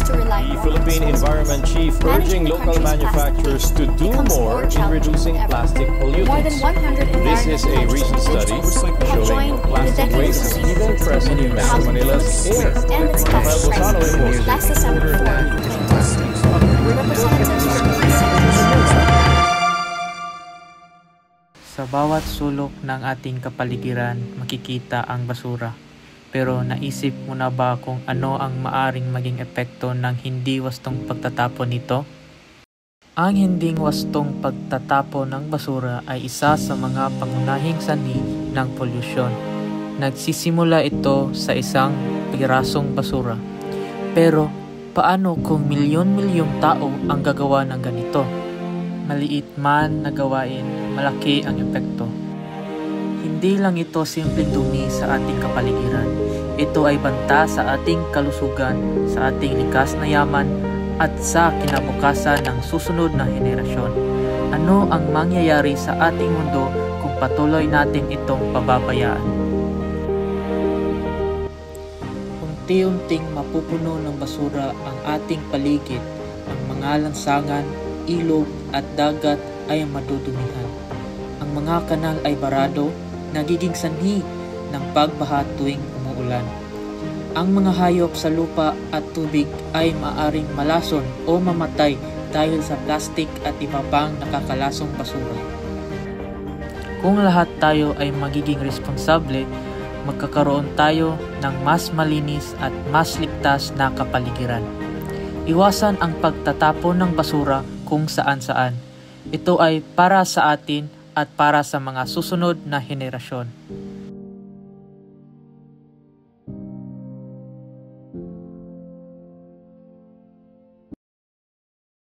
us to rely The more on Philippine sources. Environment Chief Managing urging the local country's manufacturers plastic to waste do becomes more in challenging reducing than ever. plastic More than pollutants. 100 This is a recent study have showing joined the plastic Decade of waste is Clean even present in Metro Manila's air. and its Rafael plastic Bozano crisis. reports. Last December 4, 2021, representatives from three sectors Sa bawat sulok ng ating kapaligiran makikita ang basura. Pero naisip mo na ba kung ano ang maaring maging epekto ng hindi wastong pagtatapon nito? Ang hindi wastong pagtatapon ng basura ay isa sa mga pangunahing sanhi ng polusyon. Nagsisimula ito sa isang pirasong basura. Pero paano kung milyon-milyong tao ang gagawa ng ganito? Maliit man na gawain, malaki ang epekto. Hindi lang ito simpleng dumi sa ating kapaligiran. Ito ay banta sa ating kalusugan, sa ating likas na yaman, at sa kinabukasan ng susunod na henerasyon. Ano ang mangyayari sa ating mundo kung patuloy natin itong pababayaan? Unti-unting mapupuno ng basura ang ating paligid. Ang mga lansangan, ilog at dagat ay madudumihan. Ang mga kanal ay barado, nagiging sanhi ng pagbaha tuwing umuulan. Ang mga hayop sa lupa at tubig ay maaring malason o mamatay dahil sa plastik at iba pang nakakalasong basura. Kung lahat tayo ay magiging responsable, magkakaroon tayo ng mas malinis at mas ligtas na kapaligiran. Iwasan ang pagtatapon ng basura kung saan-saan. Ito ay para sa atin at para sa mga susunod na henerasyon.